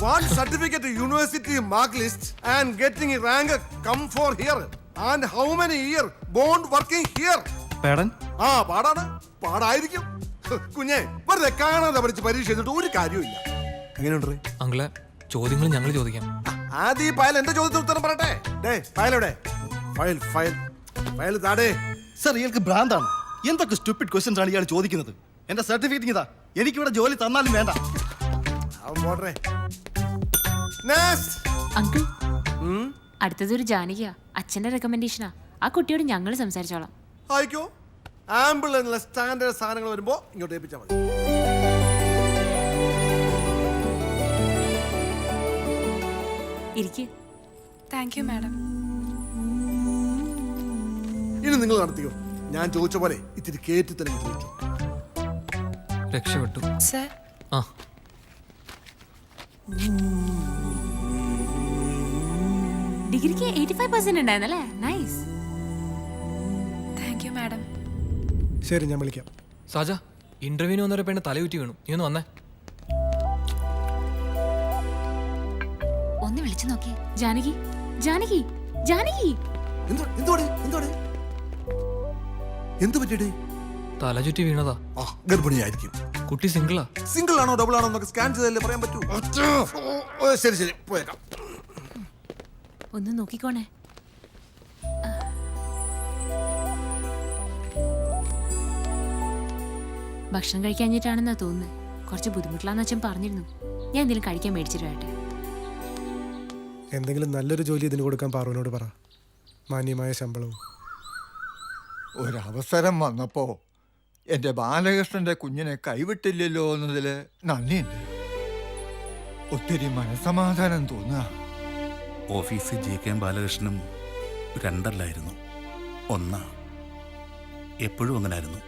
What certificate, university mark list, and getting a rank come for here? And how many year bond working here? പേടൻ പാടായിരിക്കും. കുഞ്ഞെ വെറുതെ കാണാതെ പഠിച്ച് പരീക്ഷ എഴുതിട്ട് ഒരു കാര്യമില്ല. എങ്ങനെയുണ്ട് അങ്കിളെ? ചോദ്യങ്ങൾ ഞങ്ങൾ ചോദിക്കാം. ആദ്യം ഈ ഫയൽ എന്റെ ചോദ്യത്തിന് ഉത്തരം പറയട്ടെ. File file താടേ. സർ, ഇയാൾക്ക് ഭ്രാന്താണ്. എന്തൊക്കെ സ്റ്റുപ്പിഡ് ക്വസ്റ്റ്യൻസ് ആണ് ഇയാൾ ചോദിക്കുന്നത്? എന്റെ സർട്ടിഫിക്കറ്റ് ഇതാ, എനിക്കിവിടെ ജോലി തന്നാലും വേണ്ട. അങ്കിൾ, അടുത്തതൊരു ജാനകിയാ, അച്ഛന്റെ റെക്കമെൻഡേഷനാ. ആ കുട്ടിയോട് ഞങ്ങൾ സംസാരിച്ചോളാം. ആയിക്കോ. ആമ്പിൾ എന്നുള്ള സ്റ്റാൻഡേർഡ് സാധനങ്ങൾ വരുമ്പോ ഇങ്ങോട്ട് ഏൽപ്പിച്ചാൽ മതി. ഇരിക്ക്. Thank you madam. ഇനി നിങ്ങൾ നടത്തിയോ. ഞാൻ ചോദിച്ച പോലെ ഇത്തിരി കേറ്റി തന്നെ ചോദിച്ചു. രക്ഷപ്പെട്ടു സർ. ആ, ഡിഗ്രിക്ക് 85% ഉണ്ടായിരുന്നല്ലേ? നൈസ്. Thank you madam. ശരി, ഞാൻ വിളിക്കാം. സാജ, ഇന്റർവ്യൂവിന് വന്നൊരു പെണ്ണ് തലയുറ്റി വീണു. നീ ഒന്ന് വന്നേ. ഒന്ന് വിളിച്ചു നോക്കി. ജാനകി, ജാനകി, ജാനകി. എന്ത് പറ്റിയടേ? തല ചുറ്റി വീണതാ. ഗർഭിണിയായിരിക്കും. കുട്ടി സിംഗിളാ? സിംഗിൾ ആണോ ഡബിൾ ആണോ എന്നൊക്കെ സ്കാൻ ചെയ്തല്ലേ പറയാൻ പറ്റൂ. ശരി, പോയേക്കാം. ഒന്ന് നോക്കിക്കോണേ. ഭക്ഷണം കഴിക്കാഞ്ഞിട്ടാണെന്നാ തോന്നുന്നത്. കുറച്ച് ബുദ്ധിമുട്ടില്ലാന്ന് അച്ഛൻ പറഞ്ഞിരുന്നു. ഞാൻ എന്തെങ്കിലും കഴിക്കാൻ മേടിച്ചിട്ട്. എന്തെങ്കിലും നല്ലൊരു ജോലി ഇതിന് കൊടുക്കാൻ പാറുവിനോട് പറ. മാന്യമായ ശമ്പളവും. ഒരവസരം വന്നപ്പോ എന്റെ ബാലകൃഷ്ണന്റെ കുഞ്ഞിനെ കൈവിട്ടില്ലല്ലോ എന്നതില് നന്ദിയുണ്ട്. ഒത്തിരി മനസമാധാനം തോന്നുക. ഓഫീസിൽ ജെ.കെ. ബാലകൃഷ്ണനും രണ്ടല്ലായിരുന്നു, ഒന്നാ. എപ്പോഴും അങ്ങനായിരുന്നു.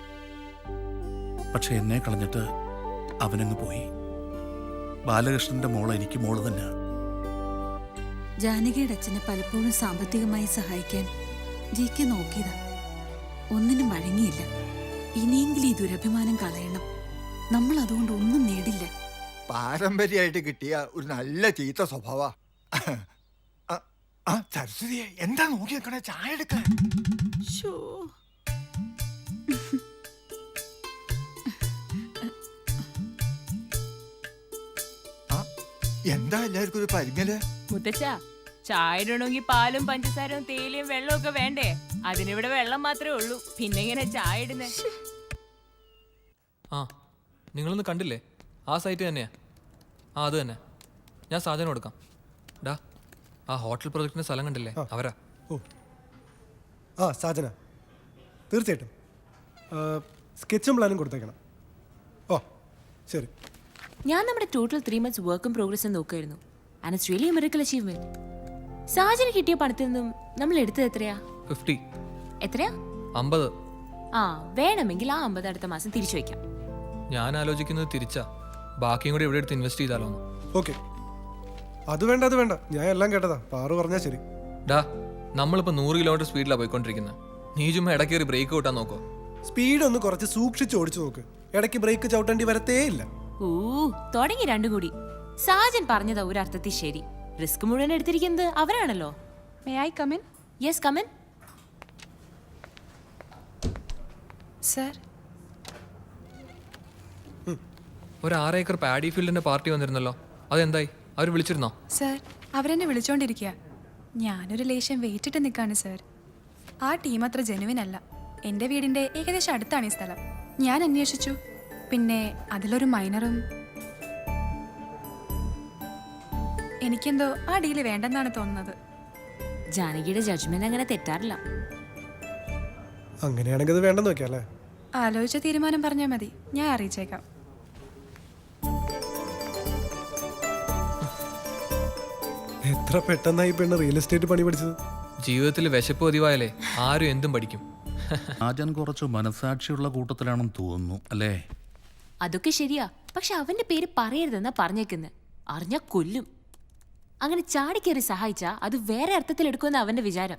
പക്ഷെ എന്നെ കളഞ്ഞിട്ട് അവനങ്ങ് പോയി. ബാലകൃഷ്ണന്റെ മോള് എനിക്ക് മോള് തന്നെ. ജാനകിയുടെ അച്ഛനെ പലപ്പോഴും സാമ്പത്തികമായി സഹായിക്കാൻ ജെ.കെ. നോക്കിയതാ. ഒന്നിനും വഴങ്ങിയില്ല. ഇനിയെങ്കിലും ഈ ദുരഭിമാനം കളയണം. നമ്മൾ അതുകൊണ്ട് ഒന്നും നേടില്ല. പാരമ്പര്യമായിട്ട് കിട്ടിയ ഒരു നല്ല ചീത്ത സ്വഭാവ. സരസ്വതിയെ എന്താ നോക്കി നിൽക്കണേ? ചായ എടുക്കാൻ. എന്താ എല്ലാവർക്കും ഒരു പരിങ്ങല്? മുത്തച്ഛ, ചായ ഇടണമെങ്കിൽ പാലും പഞ്ചസാരവും തേയിലയും വെള്ളവും ഒക്കെ വേണ്ടേ? അതിനിവിടെ വെള്ളം മാത്രമേ ഉള്ളൂ. പിന്നെ ഇങ്ങനെ ചായ ഇടുന്നേ? ആ, നിങ്ങളൊന്ന് കണ്ടില്ലേ? ആ സൈറ്റ് തന്നെയാ. ആ, അത് തന്നെ. ഞാൻ സാധനം കൊടുക്കാം. ഡാ, ആ ഹോട്ടൽ പ്രൊജക്ടിന്റെ സ്ഥലം കണ്ടില്ലേ? അവരാ. സാജന, തീർച്ചയായിട്ടും സ്കെച്ചും പ്ലാനും കൊടുത്തേക്കണം. ശരി. ഞാൻ നമ്മുടെ ടോട്ടൽ 3 months വർക്കും പ്രോഗ്രസ് നോക്കുമായിരുന്നു. And it's really a miracle achievement. സാജന് കിട്ടിയ പണത്തിൽ നിന്നും നമ്മൾ എടുത്തത് എത്രയാ? 50. എത്രയാ? 50. ആ, വേണമെങ്കിൽ ആ 50 അടുത്ത മാസം തിരിച്ചു വയ്ക്കാം. ഞാൻ ആലോചിക്കുന്നത് തിരിച്ചാ. ബാക്കിയും കൂടി ഇവിടെ എടുത്ത് ഇൻവെസ്റ്റ് ചെയ്താലോ? ഓക്കെ. അത് വേണ്ട. ഞാൻ എല്ലാം കേട്ടതാ. പാറു പറഞ്ഞാ ശരി. ഡാ, നമ്മളിപ്പോ 100 കിലോമീറ്റർ സ്പീഡിലാണ് പോയിക്കൊണ്ടിരിക്കുന്നത്. നീ ചുമ്മാ ഇടയ്ക്ക് ഒരു ബ്രേക്ക് കൂട്ടാൻ നോക്കോ? സ്പീഡ് ഒന്ന് കുറച്ച് സൂക്ഷിച്ച് ഓടിച്ചു നോക്ക്. ഇടയ്ക്ക് ബ്രേക്ക് ചവിട്ടേണ്ടി വരത്തേ ഇല്ല. തുടങ്ങി രണ്ടും കൂടി. സാജൻ പറഞ്ഞത് ഒരർത്ഥത്തിൽ ശരി. റിസ്ക് മുഴുവൻ എടുത്തിരിക്കുന്നത് അവരാണല്ലോ. May I come in? Yes, come in. Sir, ഒരു 6 ഏക്കർ പാഡി ഫീൽഡിന്റെ പാർട്ടി വന്നിരുന്നല്ലോ, അതെന്തായി? അവർ വിളിച്ചിരുന്നോ? സർ, അവരെന്നെ വിളിച്ചോണ്ടിരിക്കുക. ഞാനൊരു ലേശം വെയിറ്റിട്ട് നിൽക്കാണ് സർ. ആ ടീം അത്ര ജെനുവിൻ അല്ല. എൻ്റെ വീടിൻ്റെ ഏകദേശം അടുത്താണ് ഈ സ്ഥലം. ഞാൻ അന്വേഷിച്ചു. പിന്നെ അതിലൊരു മൈനറും. എനിക്കെന്തോ ആ ഡീല് വേണ്ടെന്നാണ് തോന്നുന്നത്. ജാനകിയുടെ ജഡ്ജ്മെന്റ് അങ്ങനെ തെറ്റാറില്ല. അങ്ങനെയാണെങ്കിൽ അത് വേണ്ടെന്ന് വെക്കാം അല്ലേ? ആലോചിച്ച തീരുമാനം പറഞ്ഞാൽ മതി, ഞാൻ അറിയിച്ചേക്കാം. എത്ര പെട്ടെന്നായി പെണ്ണ് റിയൽ എസ്റ്റേറ്റ് പണി പഠിച്ചത്. ജീവിതത്തിൽ വിശപ്പ് പതിവായാലേ ആരും എന്തും പഠിക്കും. ആജൻ കുറച്ച് മനസാക്ഷിയുള്ള കൂട്ടത്തിലാണെന്ന് തോന്നുന്നു, അല്ലേ? അതൊക്കെ ശരിയാ. പക്ഷെ അവന്റെ പേര് പറയരുതെന്നാ പറഞ്ഞേക്കുന്നത്. അറിഞ്ഞ കൊല്ലും. അങ്ങനെ ചാടിക്കേറി സഹായിച്ചാ അത് വേറെ അർത്ഥത്തിൽ എടുക്കുമെന്ന് അവന്റെ വിചാരം.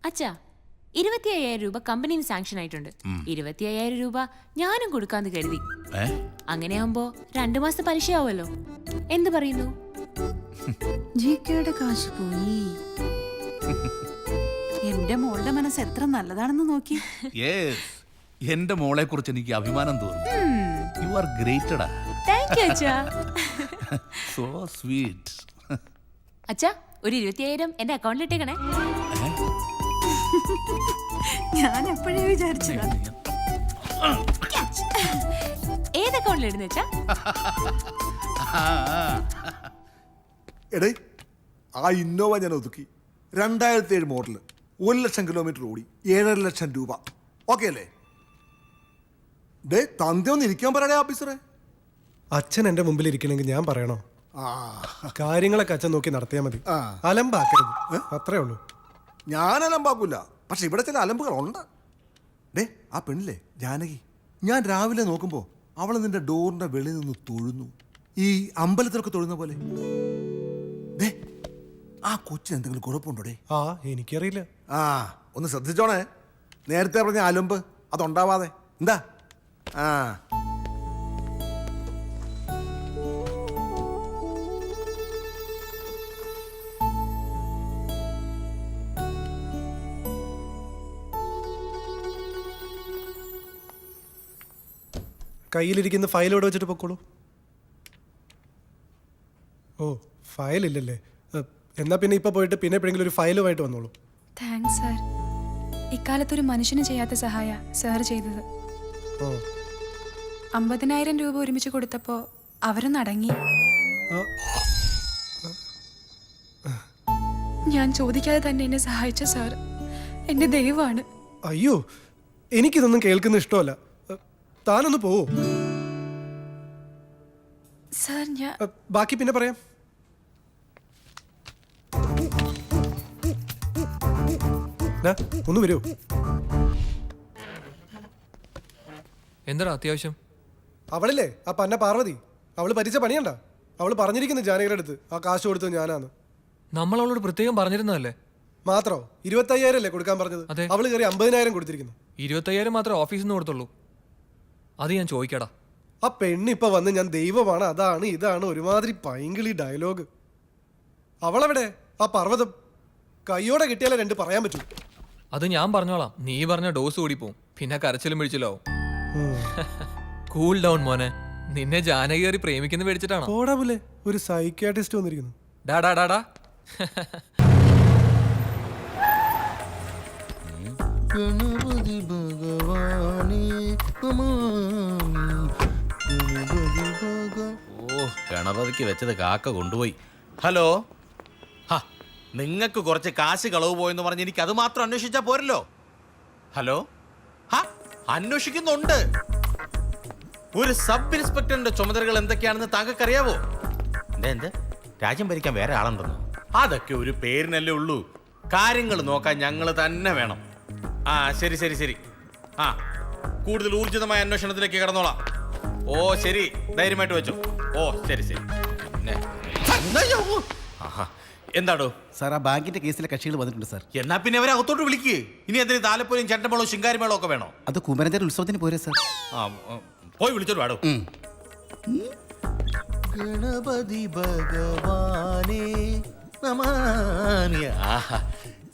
അച്ഛാ, 25,000 രൂപ കമ്പനിയിൽ സാങ്ഷൻ ആയിട്ടുണ്ട്. 25,000 രൂപ ഞാനും കൊടുക്കാന്ന് കരുതി. അങ്ങനെയാവുമ്പോ 2 മാസത്തെ പലിശയാവുമല്ലോ. എന്ത് പറയുന്നു? ജിക്കയുടെ കാശ് പോയി. എന്റെ മോളുടെ മനസ്സ് എത്ര നല്ലതാണെന്ന് നോക്കി. യെസ്, എന്റെ മോളെ കുറിച്ച് എനിക്ക് അഭിമാനം തോന്നുന്നു. യു ആർ ഗ്രേറ്റഡാ. താങ്ക് യു അച്ഛാ. So sweet. അച്ഛാ, ഒരു 25,000 എന്റെ അക്കൗണ്ടിൽ ഇട്ടേക്കണേ. ഞാൻ എപ്പോഴേ വിചാരിച്ചതാ. ഏത് അക്കൗണ്ടിൽ ഇടുന്ന അച്ഛാ? എടേ, ആ ഇന്നോവ ഞാൻ ഒതുക്കി. 2007 മോഡൽ, 1,00,000 കിലോമീറ്റർ ഓടി, 7.5 ലക്ഷം രൂപ. ഓക്കെ അല്ലേ? ഡേ, തന്തെ ഒന്ന് ഇരിക്കാൻ പറയടേ ഓഫീസറെ. അച്ഛൻ എന്റെ മുമ്പിൽ ഇരിക്കണമെങ്കിൽ ഞാൻ പറയണോ? ആ, കാര്യങ്ങളൊക്കെ അച്ഛൻ നോക്കി നടത്തിയാൽ മതി. ആ. അലമ്പാക്കരുത്, അത്രേ ഉള്ളൂ. ഞാൻ അലമ്പാക്കൂല, പക്ഷെ ഇവിടെ ചില അലമ്പുകളുണ്ട്. ഡേ, ആ പെണ്ണില്ലേ ജാനകി, ഞാൻ രാവിലെ നോക്കുമ്പോൾ അവൾ നിന്റെ ഡോറിന്റെ വെളിയിൽ നിന്ന് തൊഴുന്നു, ഈ അമ്പലത്തിലൊക്കെ തൊഴുന്ന പോലെ. ഡേ, ആ കൊച്ചിന് എന്തെങ്കിലും കുഴപ്പമുണ്ടോ ഡേ? ആ, എനിക്കറിയില്ല. ആ, ഒന്ന് ശ്രദ്ധിച്ചോണേ. നേരത്തെ പറഞ്ഞ അലമ്പ് അതുണ്ടാവാതെ. എന്താ? ആ, കയ്യിലിരിക്കുന്ന ഫയൽ ഇവിടെ വെച്ചിട്ട് പൊക്കോളൂ. ഓ, ഫയലില്ലല്ലേ? എന്നാ പിന്നെ ഇപ്പൊ പോയിട്ട് പിന്നെ എപ്പോഴെങ്കിലും ഒരു ഫയലുമായിട്ട് വന്നോളൂ. Thanks sir. ഇക്കാലത്തൊരു മനുഷ്യന് ചെയ്യാത്ത സഹായ സാർ ചെയ്തത്. ഓ, 50,000 രൂപ ഒരുമിച്ച് കൊടുത്തപ്പോൾ അവരൊന്ന് അടങ്ങി. ആ, ഞാൻ ചോദിക്കാതെ തന്നെ എന്നെ സഹായിച്ച സാർ എൻ്റെ ദൈവമാണ്. അയ്യോ, എനിക്കിതൊന്നും കേൾക്കുന്ന ഇഷ്ടമല്ല. താനൊന്ന് പോവോ? സാർ ഞാൻ ബാക്കി പിന്നെ പറയാം. ദാ, ഒന്ന് വരൂ. എന്താടാ അത്യാവശ്യം? അവളില്ലേ ആ പന്ന പാർവതി, അവള് പരിച്ച പണിയണ്ട. അവള് പറഞ്ഞിരിക്കുന്നു ജാനകിയുടെ അടുത്ത് ആ കാശ് കൊടുത്തത് ഞാനാന്ന്. നമ്മൾ അവളോട് പ്രത്യേകം പറഞ്ഞിരുന്നതല്ലേ? മാത്രോ 25,000 അല്ലേ കൊടുക്കാൻ പറഞ്ഞത്? അതെ. അവള് കയറി 50,000 കൊടുത്തിരിക്കുന്നു. 25,000 മാത്രമേ ഓഫീസിൽ നിന്ന് കൊടുത്തുള്ളൂ. അത് ഞാൻ ചോദിക്കടാ. ആ പെണ്ണ് ഇപ്പൊ വന്ന് ഞാൻ ദൈവമാണ് അതാണ് ഇതാണ് ഒരുമാതിരി പൈങ്കിളി ഡയലോഗ്. അവളെവിടെ ആ പർവ്വതം? കയ്യോടെ കിട്ടിയാലേ 2 പറയാൻ പറ്റൂ. അത് ഞാൻ പറഞ്ഞോളാം. നീ പറഞ്ഞ ഡോസ് കൂടി പോവും, പിന്നെ കരച്ചിലും പിടിച്ചില്ലാവും. കൂൾ ഡൗൺ മോനെ. നിന്നെ ജാനകി കയറി പ്രേമിക്കുന്ന പേടിച്ചിട്ടാണോ? പോടാ പോലെ ഒരു സൈക്യാട്രിസ്റ്റ് വന്നിരിക്കുന്നു. ഡാടാ ഡാടാ. ഗണപതി ഭഗവാനേ ഓ, ഗണപതിക്ക് വെച്ചത് കാക്ക കൊണ്ടുപോയി. ഹലോ, നിങ്ങൾക്ക് കുറച്ച് കാശ് കളവ് പോയെന്ന് പറഞ്ഞ് എനിക്ക് അത് മാത്രം അന്വേഷിച്ചാൽ പോരല്ലോ. ഹലോ, അന്വേഷിക്കുന്നുണ്ട്. ഒരു സബ് ഇൻസ്പെക്ടറിന്റെ ചുമതലകൾ എന്തൊക്കെയാണെന്ന് താങ്കൾക്കറിയാവോ? എന്ത് രാജ്യം ഭരിക്കാൻ വേറെ ആളുണ്ടെന്ന്? അതൊക്കെ ഒരു പേരിനല്ലേ ഉള്ളൂ. കാര്യങ്ങൾ നോക്കാൻ ഞങ്ങൾ തന്നെ വേണം. ആ, ശരി ശരി ശരി. ആ, കൂടുതൽ ഊർജിതമായ അന്വേഷണത്തിലേക്ക് കടന്നോളാം. ഓ ശരി, ധൈര്യമായിട്ട് വെച്ചു. ഓ ശരി ശരി. എന്താടോ സാർ, ആ ബാങ്കിന്റെ കേസിലെ കക്ഷികൾ വന്നിട്ടുണ്ട് സാർ. എന്നാ പിന്നെ അവരെ അകത്തോട്ട് വിളിക്ക്. ഇനി എന്തിന് താലപ്പൊലിയും ചെണ്ടമേളവും ശിങ്കാരിമേളവും ഒക്കെ വേണോ? അത് കുമരന്റെ ഉത്സവത്തിന് പോരെ സാർ. പോയി വിളിച്ചോട്ട് വാടോ. ഗണപതി ഭഗവാനേ നമാമി.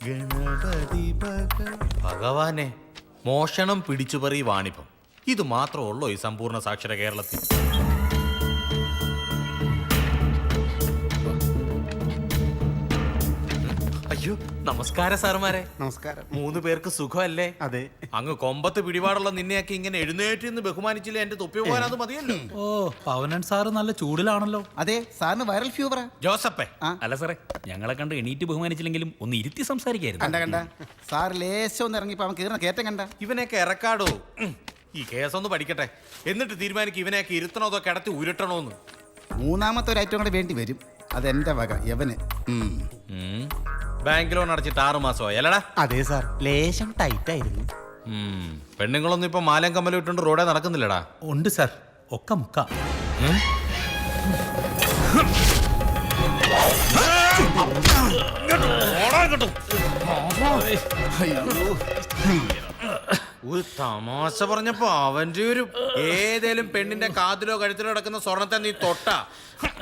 ഗണപതി ഭഗവാനെ, മോഷണം പിടിച്ചുപറി വാണിഭം, ഇത് മാത്രമുള്ളോ ഈ സമ്പൂർണ്ണ സാക്ഷര കേരളത്തിൽ? അയ്യോ, നമസ്കാരം സാറുമാരെ. നമസ്കാരം. 3 പേർക്ക് സുഖമല്ലേ? അതെ. അങ്ങ് കൊമ്പത്ത് പിടിപാടുള്ള നിന്നെയൊക്കെ ഇങ്ങനെ എഴുന്നേറ്റ് നിന്ന് ബഹുമാനിച്ചില്ല എന്റെ തൊപ്പി പോകാൻ അത് മതിയല്ലോ. ഓ, പവനൻ സാറ് നല്ല ചൂടിലാണല്ലോ. അതെ, സാറിന് വൈറൽ ഫീവറാ. ജോസപ്പേ, അല്ല സാറേ, ഞങ്ങളെ കണ്ട് എണീറ്റ് ബഹുമാനിച്ചില്ലെങ്കിലും ഒന്ന് ഇരുത്തി സംസാരിക്കായിരുന്നു. കണ്ട സാർ ലേശം ഒന്ന് ഇറങ്ങിപ്പോ അവൻ കീറുന്ന കേറ്റം കണ്ട. ഇവനെയൊക്കെ ഇറക്കാടോ. ഈ കേസൊന്ന് പഠിക്കട്ടെ, എന്നിട്ട് തീരുമാനിക്കും ഇവനെയൊക്കെ ഇരുത്തണോ അതോ കിടത്തി ഉരുട്ടണോന്ന്. 3ാമത്തെ ഒരു ഐറ്റം കൂടെ വേണ്ടി വരും. അതെന്റെ വക യവന്. ബാങ്ക് ലോൺ അടച്ചിട്ട് 6 മാസമായി അല്ലടാ? അതെ സാർ, ലേശം ടൈറ്റ് ആയിരുന്നു. പെണ്ണുങ്ങളൊന്നും ഇപ്പൊ മാലം കമ്മലും ഇട്ടുകൊണ്ട് റോഡേ നടക്കുന്നില്ലടാ. ഉണ്ട് സാർ, ഒക്കെ മുക്ക. ഒരു തമാശ പറഞ്ഞപ്പോ അവന്റെ ഒരു ഏതേലും പെണ്ണിന്റെ കാതിലോ കഴുത്തിലോ കിടക്കുന്ന സ്വർണത്തെ നീ തൊട്ടാ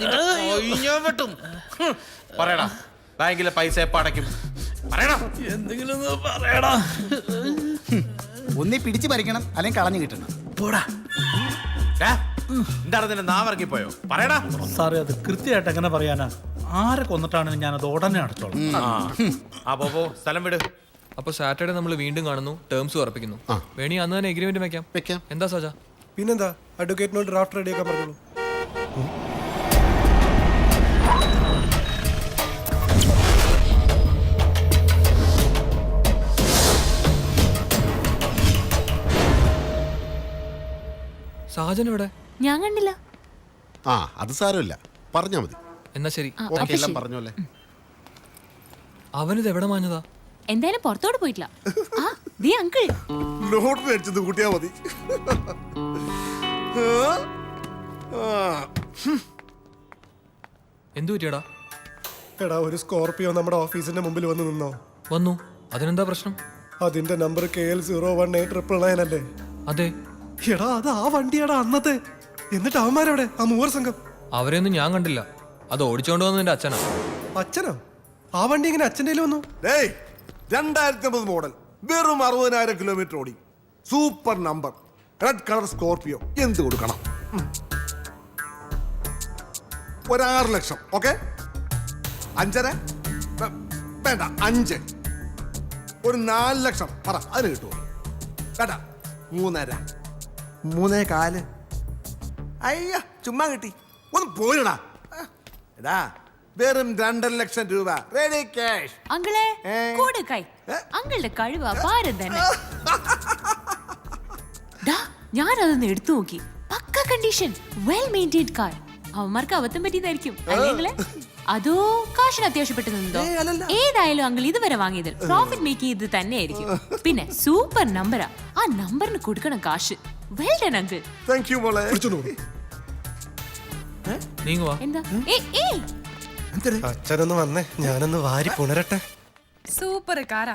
നിന്റെ കൈ ഞാൻ വെട്ടും. പറയടാ, ബാങ്കിലെ പൈസ എപ്പ അടയ്ക്കും? പറയടാ. എന്തെങ്കിലും പറയടാ. ഒന്നി പിടിച്ചു പറിക്കണം അല്ലെങ്കിൽ കളഞ്ഞു കിട്ടണം. പോടാ. എന്താണ് നിന്റെ നാവിറക്കി പോയോ? പറയടാ. സാറേ അത് കൃത്യമായിട്ട് എങ്ങനെ പറയാനാ? ആരെ കൊന്നിട്ടാണ് ഞാനത് ഉടനെ അടച്ചോളാം. ആ പോ സ്ഥലം വിട്. അപ്പൊ സാറ്റർഡേ നമ്മൾ വീണ്ടും കാണുന്നു, ടേംസ് ഉറപ്പിക്കുന്നു. വേണി അന്ന് തന്നെ എഗ്രിമെന്റ് വെക്കാം. എന്താ സാജ? പിന്നെന്താ, അഡ്വക്കേറ്റിനോട് ഡ്രാഫ്റ്റ് റെഡിയാക്കാൻ പറഞ്ഞോളൂ. സാജൻ ഇവിടെ? ഞാൻ കണ്ടില്ല. ആ അത് സാരമില്ല, പറഞ്ഞാ മതി. എന്നാ ശരി. എല്ലാം പറഞ്ഞോല്ലേ. അവനിത് എവിടെ മാഞ്ഞതാ? എന്തായാലും പുറത്തോട്ട് പോയിട്ടില്ല. ആ ദേ അങ്കിൾ. ലോട്ടറി അടിച്ചത് കൂട്ടിയാ മതി. എന്തു പറ്റിയടാ? എടാ, ഒരു സ്കോർപിയോ നമ്മുടെ ഓഫീസിന്റെ മുമ്പിൽ വന്ന് നിന്നോ? വന്നു. അതിനെന്താ പ്രശ്നം? അതിന്റെ നമ്പർ KL018999 അല്ലേ? അതെ. എടാ, അത് ആ വണ്ടിയാടാ അന്നത്തെ. എന്നിട്ട് അവന്മാരെവിടെ? ആ മൂവർ സംഘം. അവരെയൊന്നും ഞാൻ കണ്ടില്ല. അത് ഓടിച്ചോണ്ട് വന്നത് എന്റെ അച്ഛനാ. അച്ഛനോ? ആ വണ്ടി എങ്ങനെ അച്ഛൻ്റെ കയ്യിൽ വന്നു? 2009 മോഡൽ, വെറും 60,000 കിലോമീറ്റർ ഓടി, super number, red colour Scorpio. എന്ത് കൊടുക്കണം? ഒരു 6 ലക്ഷം. ഓക്കെ, 5.5 വേണ്ട, 5. ഒരു 4 ലക്ഷം പറ, അതിന് കിട്ടുമോ? വേണ്ട, 3.5, 3.4. അയ്യ, ചുമ്മാ കിട്ടി. ഒന്ന് പോയിടാ. എടാ, വെറും 2.5 ലക്ഷം രൂപ റെഡി ക്യാഷ്. അങ്കിളെ കൂടെ കൈ. അങ്കിളുടെ കഴിവ് അപാരം തന്നെ. ഞാനതൊന്ന് എടുത്തു നോക്കി. പക്ക കണ്ടീഷൻ, വെൽ മെയിൻറ്റെയിൻഡ് കാർ. അവന്മാർക്ക് അബദ്ധം പറ്റിയതായിരിക്കും അല്ലെങ്കിലേ. അതോ കാശിന് അത്യാവശ്യപ്പെട്ടു നിന്നോ? ഏതായാലും അങ്കിൾ ഇതുവരെ വാങ്ങിയതിൽ പ്രോഫിറ്റ് മേക്ക് ചെയ്ത് തന്നെയായിരിക്കും. പിന്നെ സൂപ്പർ നമ്പറാ. ആ നമ്പറിന് കൊടുക്കണം കാശ്. Well done uncle. Thank you മോളെ. നീങ്ങുവാ. എന്താ? അച്ഛനൊന്ന് വന്നേ, ഞാനൊന്ന് വാരി പുണരട്ടെ. സൂപ്പർ കാറാ.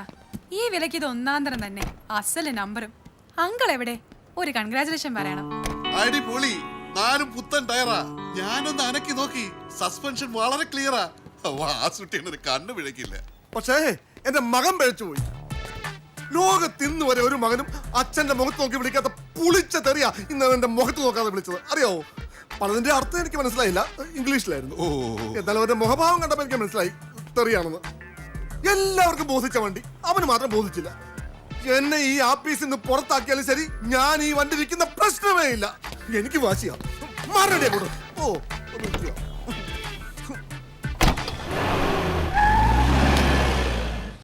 ഈ വിലക്ക് ഇത് ഒന്നാന്തരം തന്നെ. അസല് നമ്പറും. അങ്കിൾ എവിടെ? ഒരു കൺഗ്രാചുലേഷൻ പറയണം. അടിപൊളി. 4 പുത്തൻ ടയറാ. ഞാനൊന്ന് അനക്കി നോക്കി, സസ്പെൻഷൻ വളരെ ക്ലിയറാ. വാസുട്ടിയുടെ കണ്ണു പിഴക്കില്ല. പക്ഷേ എന്റെ മകൻ പിഴച്ചു പോയി. ലോകത്തിന്ന് വരെ ഒരു മകനും അച്ഛന്റെ മുഖത്ത് നോക്കി വിളിക്കാത്ത പുളിച്ച തെറിയാ ഇന്ന് എന്റെ മുഖത്ത് നോക്കാതെ വിളിച്ചത്. അറിയാവോ? പലതിന്റെ അർത്ഥം എനിക്ക് മനസ്സിലായില്ല, ഇംഗ്ലീഷിലായിരുന്നു. എന്നാലും അവന്റെ മുഖഭാവം കണ്ടപ്പോ എനിക്ക് മനസ്സിലായി തെറിയാണെന്ന്. എല്ലാവർക്കും ബോധിച്ച വണ്ടി, അവന് മാത്രം ബോധിച്ചില്ല. എന്നെ ഈ ആപ്പീസിൽ നിന്ന് പുറത്താക്കിയാലും ശരി, ഞാൻ ഈ വണ്ടി വിൽക്കുന്ന പ്രശ്നമേ ഇല്ല. എനിക്ക് വാശിയാ. മാറണ്ടേ? ഓ